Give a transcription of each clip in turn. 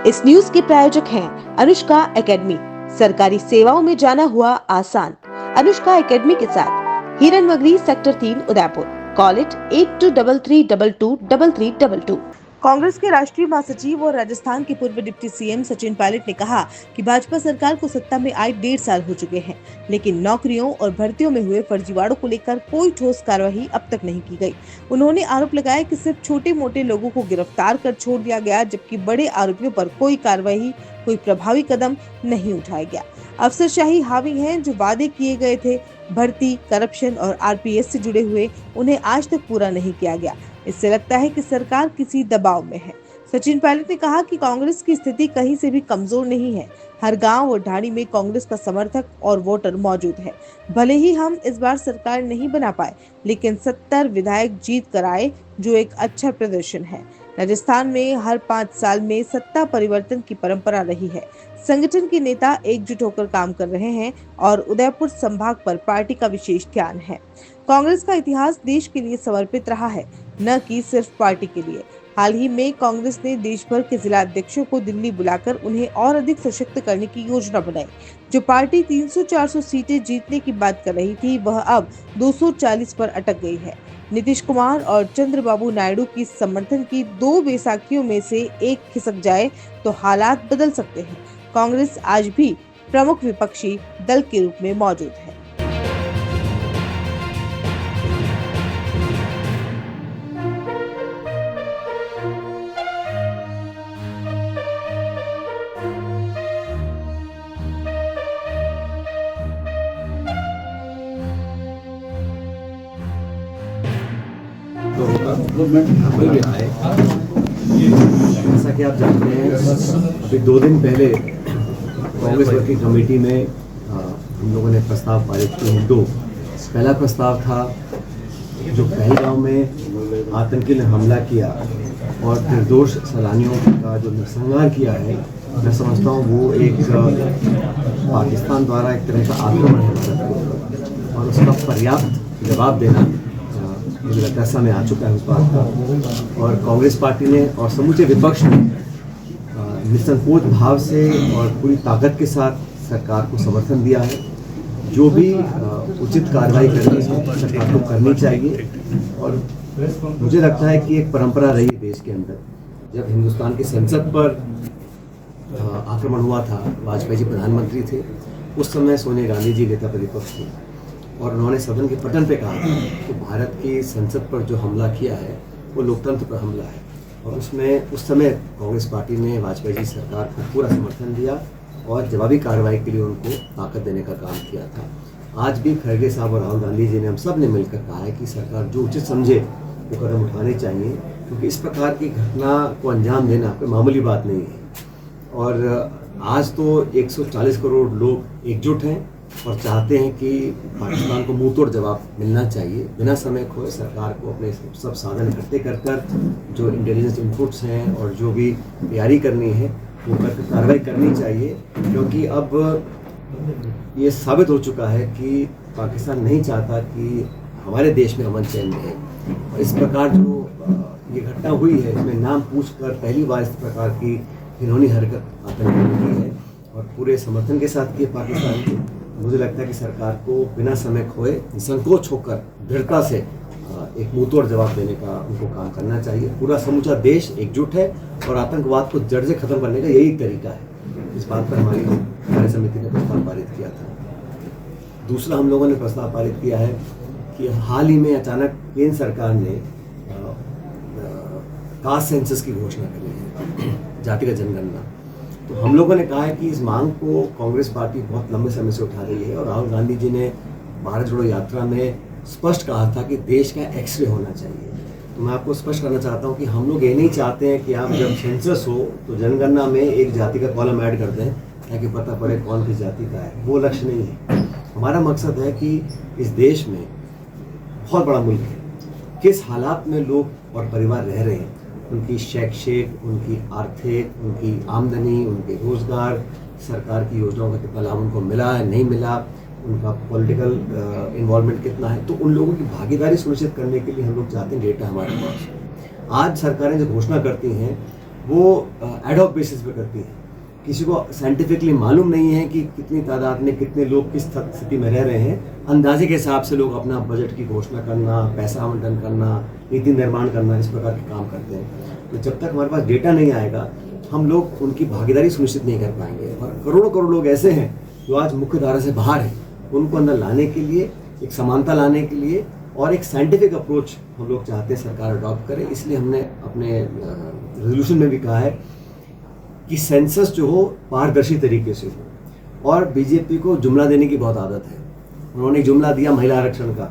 इस न्यूज के प्रायोजक हैं अनुष्का एकेडमी, सरकारी सेवाओं में जाना हुआ आसान। अनुष्का एकेडमी के साथ Hiranmagri sector 3 Udaipur. Call it 8233223322। Congress के राष्ट्रीय महासचिव और राजस्थान के पूर्व डिप्टी सीएम सचिन पायलट ने कहा कि भाजपा सरकार को सत्ता में आए 1.5 साल हो चुके हैं, लेकिन नौकरियों और भर्तियों में हुए फर्जीवाड़ों को लेकर कोई ठोस कार्रवाई अब तक नहीं की गई। उन्होंने आरोप लगाया कि सिर्फ छोटे मोटे लोगों को गिरफ्तार कर छोड़ दिया गया, जबकि बड़े आरोपियों पर कोई कार्रवाई, कोई प्रभावी कदम नहीं उठाया गया। अफसरशाही हावी है, जो वादे किए गए थे भर्ती, करप्शन और आरपीएस से जुड़े हुए, उन्हें आज तक पूरा नहीं किया गया। इससे लगता है कि सरकार किसी दबाव में है। सचिन पायलट ने कहा कि कांग्रेस की स्थिति कहीं से भी कमजोर नहीं है। हर गांव और ढाणी में कांग्रेस का समर्थक और वोटर मौजूद है। भले ही हम इस बार सरकार नहीं बना पाए, लेकिन 70 विधायक जीत कर आए, जो एक अच्छा प्रदर्शन है। राजस्थान में हर 5 साल में सत्ता परिवर्तन की परंपरा रही है। संगठन के नेता एकजुट होकर काम कर रहे हैं और उदयपुर संभाग पर पार्टी का विशेष ध्यान है। कांग्रेस का इतिहास देश के लिए समर्पित रहा है, न कि सिर्फ पार्टी के लिए। हाल ही में कांग्रेस ने देश भर के जिला अध्यक्षों को दिल्ली बुलाकर उन्हें और अधिक सशक्त करने की योजना बनाई। जो पार्टी 300-400 सीटें जीतने की बात कर रही थी, वह अब 240 पर अटक गई है। नीतीश कुमार और चंद्रबाबू नायडू की समर्थन की 2 बैसाखियों में से एक खिसक जाए तो हालात बदल सकते हैं। कांग्रेस आज भी प्रमुख विपक्षी दल के रूप में मौजूद है। जैसा कि आप जानते हैं, अभी 2 दिन पहले कांग्रेस वर्किंग कमेटी में हम लोगों ने प्रस्ताव पारित किए। 2 पहला प्रस्ताव था, जो पहलगांव में आतंकी ने हमला किया और निर्दोष सैलानियों का जो नरसंहार किया है, मैं समझता हूँ वो एक पाकिस्तान द्वारा एक तरह का आक्रमण है और उसका पर्याप्त जवाब देना मुझे लगता है समय आ चुका है उस बात का। और कांग्रेस पार्टी ने और समूचे विपक्ष ने निसंकोच भाव से और पूरी ताकत के साथ सरकार को समर्थन दिया है। जो भी उचित कार्रवाई करनी है सरकार को करनी चाहिए। और मुझे लगता है कि एक परंपरा रही है देश के अंदर, जब हिंदुस्तान की संसद पर आक्रमण हुआ था, वाजपेयी जी प्रधानमंत्री थे, उस समय सोनिया गांधी जी नेता प्रतिपक्ष थे और उन्होंने सदन के पटल पे कहा कि भारत की संसद पर जो हमला किया है वो लोकतंत्र पर हमला है। और उसमें उस समय कांग्रेस पार्टी ने वाजपेयी जी सरकार को पूरा समर्थन दिया और जवाबी कार्रवाई के लिए उनको ताकत देने का काम किया था। आज भी खड़गे साहब और राहुल गांधी जी ने, हम सब ने मिलकर कहा है कि सरकार जो उचित समझे वो कदम उठाने चाहिए, क्योंकि इस प्रकार की घटना को अंजाम देना कोई मामूली बात नहीं है। और आज तो 140 करोड़ लोग एकजुट हैं और चाहते हैं कि पाकिस्तान को मुंह तोड़ जवाब मिलना चाहिए। बिना समय खोए सरकार को अपने सब साधन इकट्ठे कर जो इंटेलिजेंस इनपुट्स हैं और जो भी तैयारी करनी है वो करके कार्रवाई करनी चाहिए, क्योंकि अब ये साबित हो चुका है कि पाकिस्तान नहीं चाहता कि हमारे देश में अमन चैन रहे। और इस प्रकार जो ये घटना हुई है, इसमें नाम पूछकर पहली बार इस प्रकार की घिनौनी हरकत आतंकियों ने की है और पूरे समर्थन के साथ की है पाकिस्तान की। मुझे लगता है कि सरकार को बिना समय खोए निसंकोच होकर दृढ़ता से एक मुंहतोड़ जवाब देने का उनको काम करना चाहिए। पूरा समूचा देश एकजुट है और आतंकवाद को जड़ से खत्म करने का यही तरीका है। इस बात पर हमारी कार्य समिति ने प्रस्ताव पारित किया था। दूसरा, हम लोगों ने प्रस्ताव पारित किया है कि हाल ही में अचानक केंद्र सरकार ने कास्ट सेंसस की घोषणा करी है, जातिगत जनगणना। तो हम लोगों ने कहा है कि इस मांग को कांग्रेस पार्टी बहुत लंबे समय से उठा रही है और राहुल गांधी जी ने भारत जोड़ो यात्रा में स्पष्ट कहा था कि देश का एक्सरे होना चाहिए। तो मैं आपको स्पष्ट करना चाहता हूं कि हम लोग ये नहीं चाहते हैं कि आप जब सेंसस हो तो जनगणना में एक जाति का कॉलम ऐड कर दें ताकि पता पड़े कौन किस जाति का है। वो लक्ष्य नहीं है। हमारा मकसद है कि इस देश में बहुत बड़ा मुल्क है, किस हालात में लोग और परिवार रह रहे हैं, उनकी शैक्षिक, उनकी आर्थिक, उनकी आमदनी, उनके रोजगार, सरकार की योजनाओं का कितना लाभ उनको मिला है, नहीं मिला, उनका पॉलिटिकल इन्वॉल्वमेंट कितना है। तो उन लोगों की भागीदारी सुनिश्चित करने के लिए हम लोग चाहते हैं डेटा हमारे पास। आज सरकारें जो घोषणा करती हैं वो एडहॉक बेसिस पे करती हैं। किसी को साइंटिफिकली मालूम नहीं है कि कितनी तादाद में कितने लोग किस स्थिति में रह रहे हैं। अंदाजे के हिसाब से लोग अपना बजट की घोषणा करना, पैसा आवंटन करना, नीति निर्माण करना, इस प्रकार के काम करते हैं। तो जब तक हमारे पास डेटा नहीं आएगा हम लोग उनकी भागीदारी सुनिश्चित नहीं कर पाएंगे। और करोड़ों करोड़ लोग ऐसे हैं जो आज मुख्य धारा से बाहर हैं, उनको अंदर लाने के लिए, एक समानता लाने के लिए और एक साइंटिफिक अप्रोच हम लोग चाहते हैं सरकार अडॉप्ट करे। इसलिए हमने अपने रेजोल्यूशन में भी कहा है कि सेंसस जो हो पारदर्शी तरीके से हो। और बीजेपी को जुमला देने की बहुत आदत है। उन्होंने जुमला दिया महिला आरक्षण का,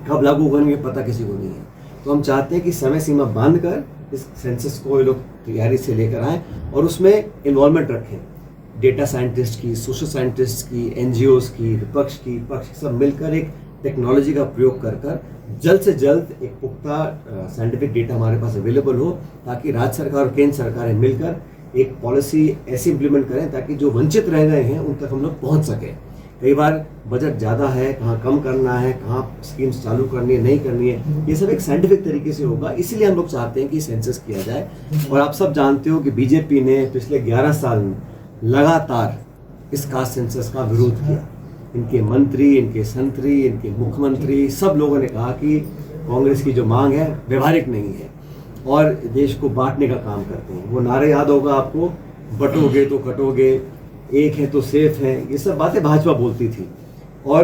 कब लागू करेंगे पता किसी को नहीं है। तो हम चाहते हैं कि समय सीमा बांध कर इस सेंसस को ये लोग तैयारी से लेकर आएँ और उसमें इन्वॉल्वमेंट रखें, डेटा साइंटिस्ट की, सोशल साइंटिस्ट की, एनजीओज की, विपक्ष की, पक्ष सब मिलकर एक टेक्नोलॉजी का प्रयोग कर जल्द से जल्द एक पुख्ता साइंटिफिक डेटा हमारे पास अवेलेबल हो, ताकि राज्य सरकार और केंद्र सरकारें मिलकर एक पॉलिसी ऐसी इम्प्लीमेंट करें ताकि जो वंचित रह गए हैं उन तक हम लोग पहुंच सकें। कई बार बजट ज़्यादा है, कहाँ कम करना है, कहाँ स्कीम्स चालू करनी है, नहीं करनी है, ये सब एक साइंटिफिक तरीके से होगा। इसीलिए हम लोग चाहते हैं कि सेंसस किया जाए। और आप सब जानते हो कि बीजेपी ने पिछले 11 साल में लगातार इस कास्ट सेंसस का विरोध किया। इनके मंत्री, इनके संतरी, इनके मुख्यमंत्री सब लोगों ने कहा कि कांग्रेस की जो मांग है व्यवहारिक नहीं है और देश को बांटने का काम करते हैं। वो नारे याद होगा आपको, बटोगे तो कटोगे, एक है तो सेफ है, ये सब बातें भाजपा बोलती थी। और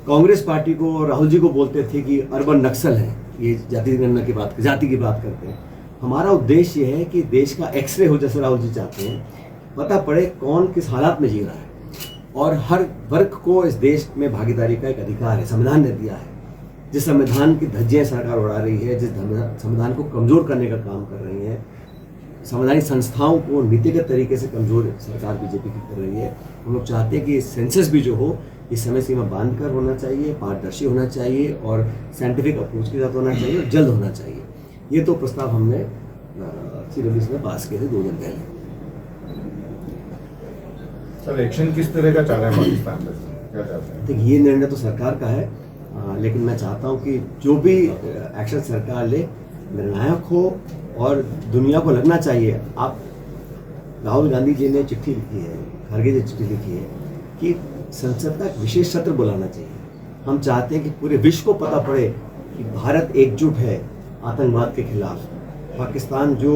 कांग्रेस पार्टी को, राहुल जी को बोलते थे कि अर्बन नक्सल है, ये जाति गणना की बात, जाति की बात करते हैं। हमारा उद्देश्य ये है कि देश का एक्सरे हो, जैसे राहुल जी चाहते हैं, पता पड़े कौन किस हालात में जी रहा है। और हर वर्ग को इस देश में भागीदारी का एक अधिकार है, संविधान ने दिया है। जिस संविधान की धज्जियां सरकार उड़ा रही है, जिस संविधान को कमजोर करने का काम कर रही है, संवैधानिक संस्थाओं को नीतिगत तरीके से कमजोर सरकार बीजेपी की कर रही है। हम लोग चाहते हैं कि सेंसस भी जो हो इस समय सीमा बांध कर होना चाहिए, पारदर्शी होना चाहिए और साइंटिफिक अप्रोच के साथ होना चाहिए और जल्द होना चाहिए। ये तो प्रस्ताव हमने सीडब्ल्यूसी में पास किए थे 2 दिन पहले। सर, एक्शन किस तरह का चल रहा है पाकिस्तान में, क्या चाहते हैं? देखिए, ये निर्णय तो सरकार का है, लेकिन मैं चाहता हूँ कि जो भी एक्शन सरकार ले निर्णायक हो और दुनिया को लगना चाहिए। आप राहुल गांधी जी ने चिट्ठी लिखी है, खड़गे जी चिट्ठी लिखी है कि संसद का एक विशेष सत्र बुलाना चाहिए। हम चाहते हैं कि पूरे विश्व को पता पड़े कि भारत एकजुट है आतंकवाद के खिलाफ। पाकिस्तान जो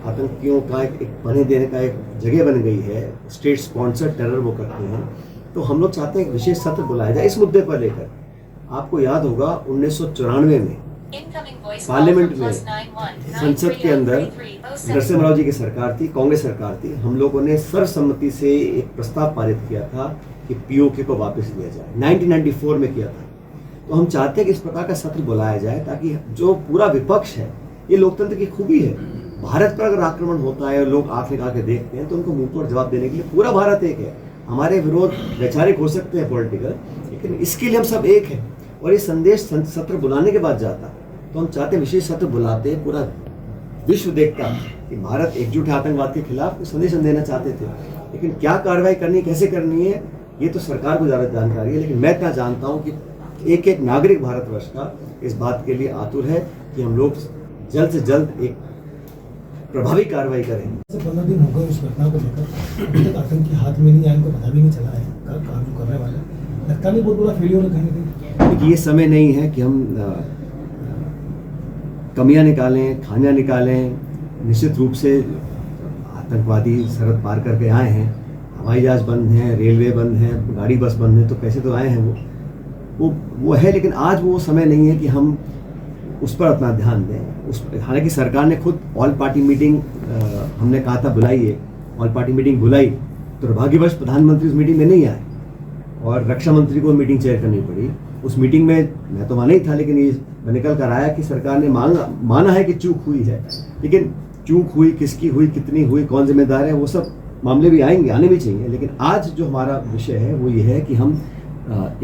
आतंकियों का एक पने देने का एक जगह बन गई है, स्टेट स्पॉन्सर्ड टेरर वो करते हैं, तो हम लोग चाहते हैं एक विशेष सत्र बुलाया जाए इस मुद्दे पर लेकर। आपको याद होगा 1994 में पार्लियामेंट में, संसद के अंदर नरसिम्हा राव जी की सरकार थी, कांग्रेस सरकार थी, हम लोगों ने सर्वसम्मति से एक प्रस्ताव पारित किया था कि पीओके को वापस लिया जाए। 1994 में किया था। तो हम चाहते हैं कि इस प्रकार का सत्र बुलाया जाए ताकि जो पूरा विपक्ष है, ये लोकतंत्र की खूबी है। भारत पर अगर आक्रमण होता है और लोग आंख निकाल के देखते हैं तो उनको मुंह तोड़ जवाब देने के लिए पूरा भारत एक है। हमारे विरोध वैचारिक हो सकते हैं, पॉलिटिकल, लेकिन इसके लिए हम सब एक हैं। और ये संदेश सत्र बुलाने के बाद जाता, तो हम चाहते हैं विशेष सत्र बुलाते, पूरा विश्व देखता कि भारत एकजुट है आतंकवाद के खिलाफ, संदेश हम देना चाहते थे। लेकिन क्या कार्रवाई करनी, कैसे करनी है, ये तो सरकार को ज़्यादा जानकारी है। लेकिन मैं इतना जानता हूँ कि एक एक नागरिक भारतवर्ष का इस बात के लिए आतुर है कि हम लोग जल्द से जल्द एक प्रभावी कार्रवाई करें। 15 दिन हो गए उस घटना को लेकर, अभी तक आतंकी हाथ में नहीं आया, इनको पता भी नहीं चला है काम जो करने वाला है। लगता नहीं बहुत बड़ा फेलियर है कहीं ना कहीं। देखिए, ये समय नहीं है कि हम कमियां निकालें, खामियां निकालें। निश्चित रूप से आतंकवादी सरहद पार करके आए हैं, हवाई जहाज बंद हैं, रेलवे बंद है, गाड़ी बस बंद है, तो कैसे तो आए हैं वो है। लेकिन आज वो समय नहीं है कि हम उस पर अपना ध्यान दें। हालांकि सरकार ने खुद ऑल पार्टी मीटिंग हमने कहा था बुलाइए, ऑल पार्टी मीटिंग बुलाई, तो दुर्भाग्यवश प्रधानमंत्री उस मीटिंग में नहीं आए और रक्षा मंत्री को मीटिंग चेयर करनी पड़ी। उस मीटिंग में मैं तो वहाँ नहीं था, लेकिन ये निकल कर आया कि सरकार ने माना है कि चूक हुई है। लेकिन चूक हुई, किसकी हुई, कितनी हुई, कौन जिम्मेदार है, वो सब मामले भी आएंगे, आने भी चाहिए। लेकिन आज जो हमारा विषय है वो ये है कि हम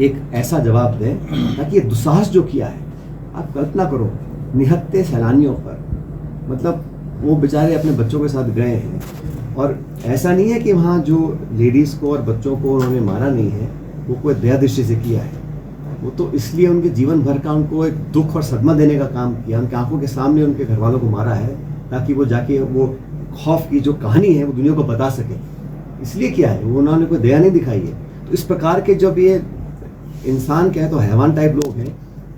एक ऐसा जवाब दें ताकि ये दुस्साहस जो किया है, आप कल्पना करो, निहत्थे सैलानियों पर, मतलब वो बेचारे अपने बच्चों के साथ गए हैं और ऐसा नहीं है कि वहाँ जो लेडीज़ को और बच्चों को उन्होंने मारा नहीं है, वो कोई दया दृष्टि से किया है। वो तो इसलिए उनके जीवन भर का उनको एक दुख और सदमा देने का काम किया, उनकी आंखों के सामने उनके घर वालों को मारा है, ताकि वो जाके वो खौफ की जो कहानी है वो दुनिया को बता सके। इसलिए किया है, वो उन्होंने कोई दया नहीं दिखाई है। तो इस प्रकार के जब ये इंसान कहे तो हैवान टाइप लोग हैं,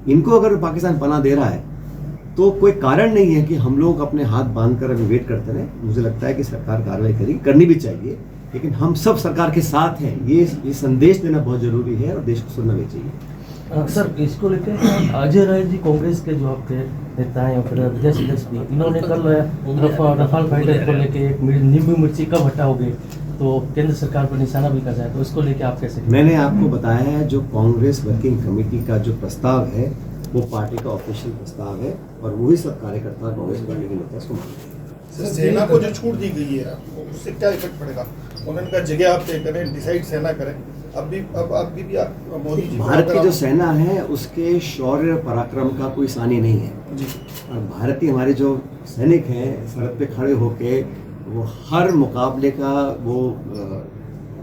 इनको अगर पाकिस्तान पनाह दे रहा है तो कोई कारण नहीं है कि हम लोग अपने हाथ बांध कर अभी वेट करते रहें। मुझे लगता है कि सरकार कार्रवाई करेगी, करनी भी चाहिए, लेकिन हम सब सरकार के साथ हैं, ये संदेश देना बहुत जरूरी है और देश को सुनना भी चाहिए। सर, इसको लेकर अजय राय जी कांग्रेस के जो आपके नेता हैं और फिर अध्यक्ष भी, इन्होंने कल रफाल फाइटर को लेके एक नींबू मिर्ची कब हटाओगे तो केंद्र सरकार पर निशाना भी कर जाए, तो इसको लेके आप कैसे? मैंने आपको बताया है, जो कांग्रेस वर्किंग कमेटी का जो प्रस्ताव है वो पार्टी का ऑफिशियल प्रस्ताव है और वही सब कार्यकर्ता कांग्रेस पार्टी के नेता इसको मानते हैं। सेना को जो छूट दी गई है उससे क्या इफेक्ट पड़ेगा? उन्होंने कहा जगह आप तय करें, डिसाइड सेना करें। अब भी आप मोदी जी, भारत की जो सेना है उसके शौर्य पराक्रम का कोई सानी नहीं है जी। और भारतीय हमारे जो सैनिक हैं सड़क पे खड़े होके वो हर मुकाबले का वो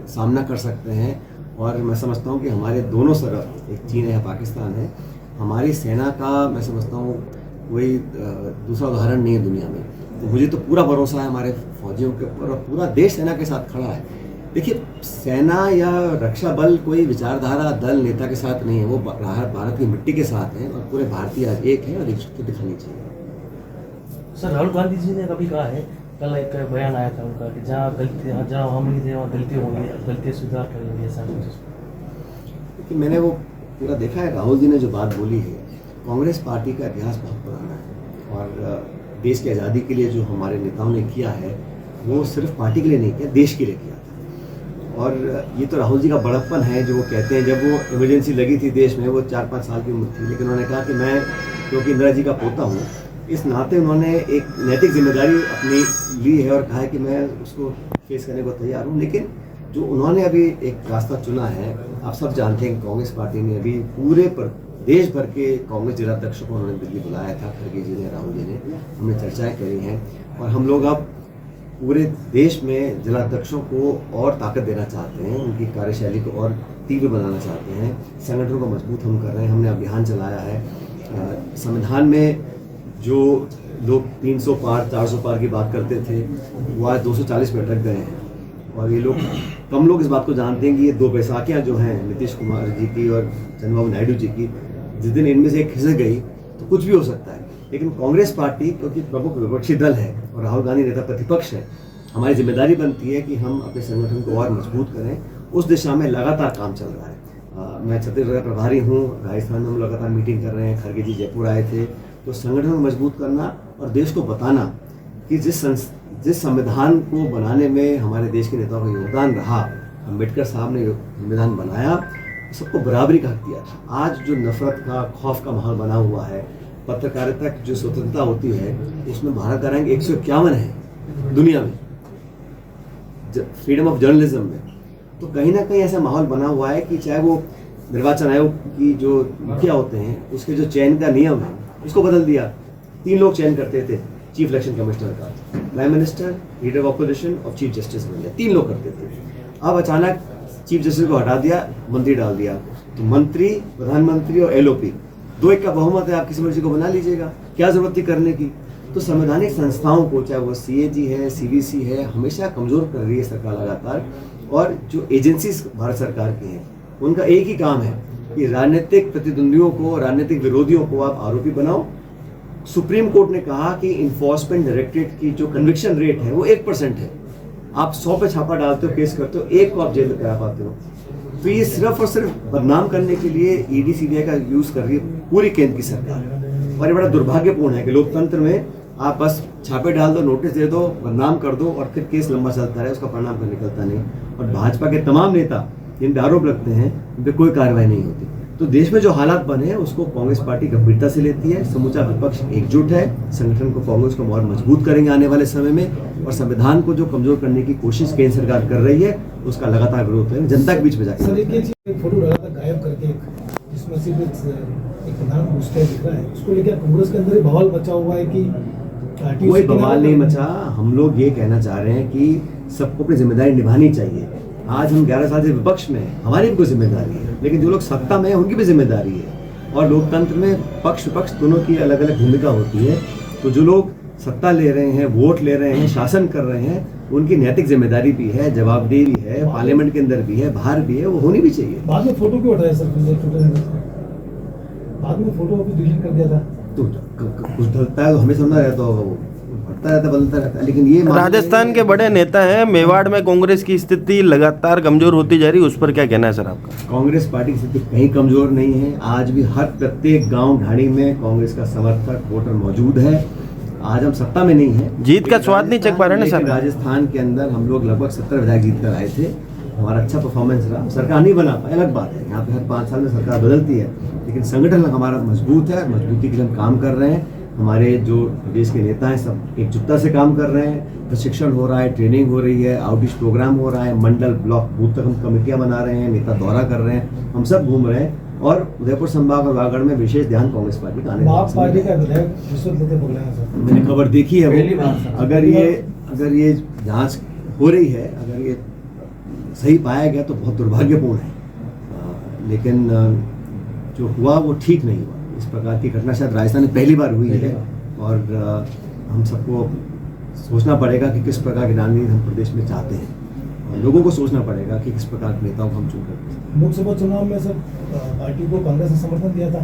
सामना कर सकते हैं। और मैं समझता हूँ कि हमारे दोनों सरहद, एक चीन है पाकिस्तान है, हमारी सेना का मैं समझता हूँ कोई दूसरा उदाहरण नहीं है दुनिया में। तो मुझे तो पूरा भरोसा है हमारे फौजियों के ऊपर और पूरा देश सेना के साथ खड़ा है। देखिए, सेना या रक्षा बल कोई विचारधारा दल नेता के साथ नहीं है, वो भारत की मिट्टी के साथ है और पूरे भारतीय आज एक है और एकजुटता दिखानी चाहिए। सर, राहुल गांधी जी ने कभी कहा है, कल एक बयान आया था उनका कि जहाँ हम नहीं थे वहाँ गलती होंगी, गलतियाँ सुधार करेंगे, ऐसा कुछ। कि मैंने वो पूरा देखा है। राहुल जी ने जो बात बोली है, कांग्रेस पार्टी का इतिहास बहुत पुराना है और देश की आज़ादी के लिए जो हमारे नेताओं ने किया है वो सिर्फ पार्टी के लिए नहीं किया, देश के लिए किया था। और ये तो राहुल जी का बड़प्पन है जो वो कहते हैं, जब वो इमरजेंसी लगी थी देश में, वो 4-5 साल की उम्र थी, लेकिन उन्होंने कहा कि मैं क्योंकि इंदिरा जी का पोता हूँ, इस नाते उन्होंने एक नैतिक जिम्मेदारी अपनी ली है और कहा है कि मैं उसको फेस करने को तैयार हूँ। लेकिन जो उन्होंने अभी एक रास्ता चुना है, आप सब जानते हैं, कांग्रेस पार्टी ने अभी पूरे पर देश भर के कांग्रेस जिलाध्यक्षों को उन्होंने दिल्ली बुलाया था, खड़गे जी ने, राहुल जी ने, हमने चर्चाएं करी हैं और हम लोग अब पूरे देश में जिलाध्यक्षों को और ताकत देना चाहते हैं, उनकी कार्यशैली को और तीव्र बनाना चाहते हैं, संगठनों को मजबूत हम कर रहे हैं। हमने अभियान चलाया है, संविधान में जो लोग 300 पार 400 पार की बात करते थे वो आज 240 पे अटक गए हैं और ये लोग, कम लोग इस बात को जानते हैं कि ये 2 बैसाखियाँ जो हैं नीतीश कुमार जी की और चंद्रबाबू नायडू जी की, जिस दिन इनमें से एक खिसक गई तो कुछ भी हो सकता है। लेकिन कांग्रेस पार्टी क्योंकि प्रमुख विपक्षी दल है और राहुल गांधी नेता प्रतिपक्ष है, हमारी जिम्मेदारी बनती है कि हम अपने संगठन को और मजबूत करें। उस दिशा में लगातार काम चल रहा है। मैं छत्तीसगढ़ प्रभारी हूँ, राजस्थान में हम लगातार मीटिंग कर रहे हैं, खड़गे जी जयपुर आए थे। तो संगठन को मजबूत करना और देश को बताना कि जिस संविधान को बनाने में हमारे देश के नेताओं का योगदान रहा, अम्बेडकर साहब ने संविधान बनाया, सबको बराबरी का हक दिया था। आज जो नफरत का, खौफ का माहौल बना हुआ है, पत्रकारिता की जो स्वतंत्रता होती है उसमें भारत का रैंक 151 है दुनिया में, फ्रीडम ऑफ जर्नलिज्म में। तो कहीं ना कहीं ऐसा माहौल बना हुआ है कि चाहे वो निर्वाचन आयोग की जो मुखिया होते हैं उसके जो चयन का नियम है उसको बदल दिया। 3 लोग चयन करते थे चीफ इलेक्शन कमिश्नर का, prime minister, leader of opposition और चीफ जस्टिस बन गया, 3 लोग करते थे। अब अचानक चीफ जस्टिस को हटा दिया, मंत्री डाल दिया। तो मंत्री, प्रधानमंत्री और LOP 2-1 का बहुमत है, आप किसी मर्जी को बना लीजिएगा, क्या जरूरत थी करने की। तो संवैधानिक संस्थाओं को, चाहे वो CAG है, CBC है, हमेशा कमजोर कर रही है सरकार लगातार। और जो एजेंसीज भारत सरकार की हैं उनका एक ही काम है कि राजनीतिक प्रतिद्वंदियों को, राजनीतिक विरोधियों को आप आरोपी बनाओ। सुप्रीम कोर्ट ने कहा कि इन्फोर्समेंट डायरेक्टरेट की जो कन्विक्शन रेट है वो 1% है। आप 100 पे छापा डालते हो, केस करते हो, 1 को आप जेल में करा पाते हो। तो ये सिर्फ और सिर्फ बदनाम करने के लिए ED CBI का यूज कर रही है पूरी केंद्र की सरकार। और ये बड़ा दुर्भाग्यपूर्ण है कि लोकतंत्र में आप बस छापे डाल दो, नोटिस दे दो, बदनाम कर दो और फिर केस लंबा चलता रहे, उसका परिणाम कोई निकलता नहीं। और भाजपा के तमाम नेता जिन पे आरोप लगते हैं उन पे कोई कार्रवाई नहीं होती। तो देश में जो हालात बने हैं उसको कांग्रेस पार्टी गंभीरता से लेती है। समूचा विपक्ष एकजुट है, संगठन को, कांग्रेस को और मजबूत करेंगे आने वाले समय में। और संविधान को जो कमजोर करने की कोशिश केंद्र सरकार कर रही है उसका लगातार विरोध करेंगे, जनता के बीच में जाकर। सर, एक फोटो डाला था गायब करके, जिसमें सिर्फ एक प्रधान पूछते दिख रहा है, उसको लेकर कांग्रेस के अंदर बवाल मचा हुआ है कि कोई बवाल नहीं मचा। हम लोग ये कहना चाह रहे हैं कि सबको अपनी जिम्मेदारी निभानी चाहिए। आज हम 11 साल से विपक्ष में हैं, हमारी भी कोई जिम्मेदारी है, लेकिन जो लोग सत्ता में हैं उनकी भी जिम्मेदारी है। और लोकतंत्र में पक्ष विपक्ष दोनों की अलग अलग भूमिका होती है। तो जो लोग सत्ता ले रहे हैं, वोट ले रहे हैं, शासन कर रहे हैं, उनकी नैतिक जिम्मेदारी भी है, जवाबदेही भी है, पार्लियामेंट के अंदर भी है, बाहर भी है, वो होनी भी चाहिए। बाद में फोटो क्यों हटाया सर? बाद में फोटो अभी डिलीट कर दिया था। तो कुछ ढलता है तो हमें समझना रहता होगा, वो बढ़ता रहता बदलता रहता है। लेकिन ये राजस्थान के बड़े नेता हैं, मेवाड़ में कांग्रेस की स्थिति लगातार कमजोर होती जा रही है, उस पर क्या कहना है सर आपका? कांग्रेस पार्टी की स्थिति कहीं कमजोर नहीं है। आज भी हर प्रत्येक गांव ढाणी में कांग्रेस का समर्थक वोटर मौजूद है। आज हम सत्ता में नहीं है, जीत का स्वाद नहीं चख पा रहे ना सर। राजस्थान के अंदर हम लोग लगभग 70 विधायक जीत कर आए थे। हमारा अच्छा परफॉर्मेंस रहा। सरकार नहीं बना पाए, अलग बात है, यहाँ पे हर 5 साल में सरकार बदलती है, लेकिन संगठन हमारा मजबूत है। मजबूती के लिए हम काम कर रहे हैं। हमारे जो प्रदेश के नेता हैं सब एकजुटता से काम कर रहे हैं। प्रशिक्षण हो रहा है, ट्रेनिंग हो रही है, आउटरीच प्रोग्राम हो रहा है, मंडल ब्लॉक बूथ तक हम कमेटियां बना रहे हैं, नेता दौरा कर रहे हैं, हम सब घूम रहे हैं। और उदयपुर संभाग और वागड़ में विशेष ध्यान कांग्रेस पार्टी का आने आप पार्टी का विधायक रिश्वत लेते पकड़े हैं सर? मैंने खबर देखी है वो। अगर ये जांच हो रही है, अगर ये सही पाया गया तो बहुत दुर्भाग्यपूर्ण है। लेकिन जो हुआ वो ठीक नहीं हुआ। इस प्रकार की घटना शायद राजस्थान में पहली बार हुई है। और हम सबको सोचना पड़ेगा कि किस प्रकार की रणनीति हम प्रदेश में चाहते हैं, और लोगों को सोचना पड़ेगा कि किस प्रकार के नेताओं को हम चुन करते हैं। लोकसभा चुनाव में सर पार्टी को कांग्रेस ने समर्थन दिया था,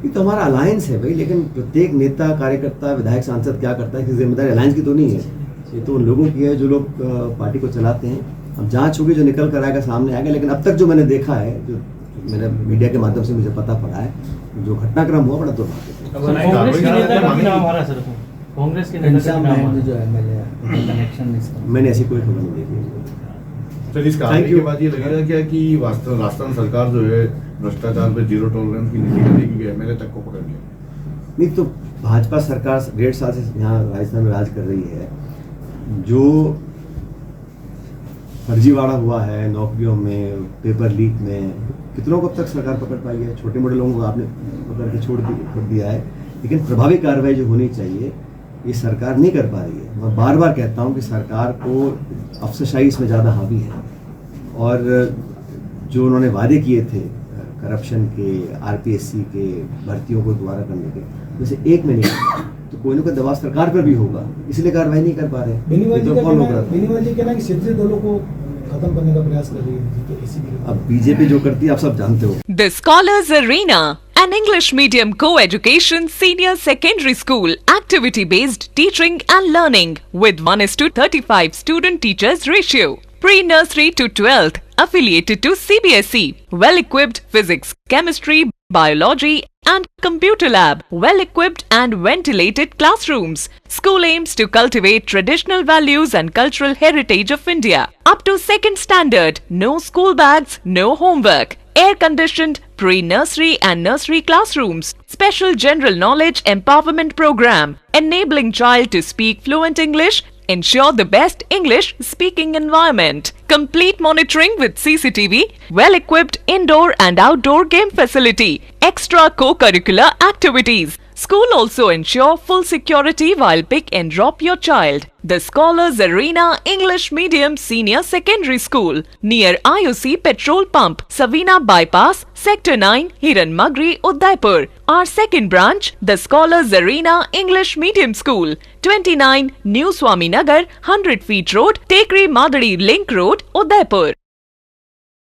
ये तो हमारा अलायंस है भाई, लेकिन प्रत्येक नेता, कार्यकर्ता, विधायक, सांसद क्या करता है, इसकी जिम्मेदारी अलायंस की तो नहीं है। ये तो उन लोगों की है जो लोग पार्टी को चलाते हैं। अब जांच होगी, जो निकल कर आएगा सामने आएगा। लेकिन अब तक जो मैंने देखा है, जो मैंने मीडिया के माध्यम से मुझे पता पड़ा है, जो घटनाक्रम हुआ बड़ा दुर्भाग्यपूर्ण। कांग्रेस के नेता का भी नाम आ रहा है सर, कांग्रेस के नेता का नाम आ रहा है। मैंने ऐसी कोई खबर नहीं देखी। सर, इस कहानी के बाद ये लगेगा क्या कि राजस्थान सरकार जो है भ्रष्टाचार पे जीरो टॉलरेंस की नीति करेगी, क्योंकि एमएलए तक को पकड़ लिया? नहीं, तो भाजपा सरकार 1.5 साल से यहाँ राजस्थान में राज कर रही है। जो फर्जीवाड़ा हुआ है नौकरियों में, पेपर लीक में, कितनों को अब तक सरकार पकड़ पाई है? छोटे मोटे लोगों को आपने पकड़ के छोड़ दिया है, लेकिन प्रभावी कार्रवाई जो होनी चाहिए ये सरकार नहीं कर पा रही है। मैं बार बार कहता हूँ कि सरकार को अफसरशाही इसमें ज़्यादा हावी है। और जो उन्होंने वादे किए थे करप्शन के, आरपीएससी के, भर्तियों को दोबारा करने के, जैसे एक में नहीं, तो कोई ना कोई दबाव सरकार पर भी होगा, इसलिए कार्रवाई नहीं कर पा रहे। बेनीवाल जी कहना कि क्षेत्रीय दलों को खत्म करने का प्रयास कर रही है। अब बीजेपी जो करती है आप सब जानते हो। The Scholars Arena, an English medium co-education senior secondary school, activity-based teaching and learning with 1:35 student-teachers ratio. Pre-nursery to 12th, affiliated to CBSE. Well-equipped physics, chemistry, biology and computer lab. Well-equipped and ventilated classrooms. School aims to cultivate traditional values and cultural heritage of India. Up to 2nd standard, no school bags, no homework. Air-conditioned pre-nursery and nursery classrooms. Special general knowledge empowerment program. Enabling child to speak fluent English. Ensure the best English speaking environment. Complete monitoring with CCTV. Well-equipped indoor and outdoor game facility. Extra co-curricular activities. School also ensure full security while pick and drop your child. The Scholars Arena English Medium Senior Secondary School near IOC Petrol Pump, Savina Bypass, Sector 9, Hiranmagri, Udaipur. Our second branch, the Scholars Arena English Medium School, 29 New Swaminagar, 100 Feet Road, Tekri Madadi Link Road, Udaipur.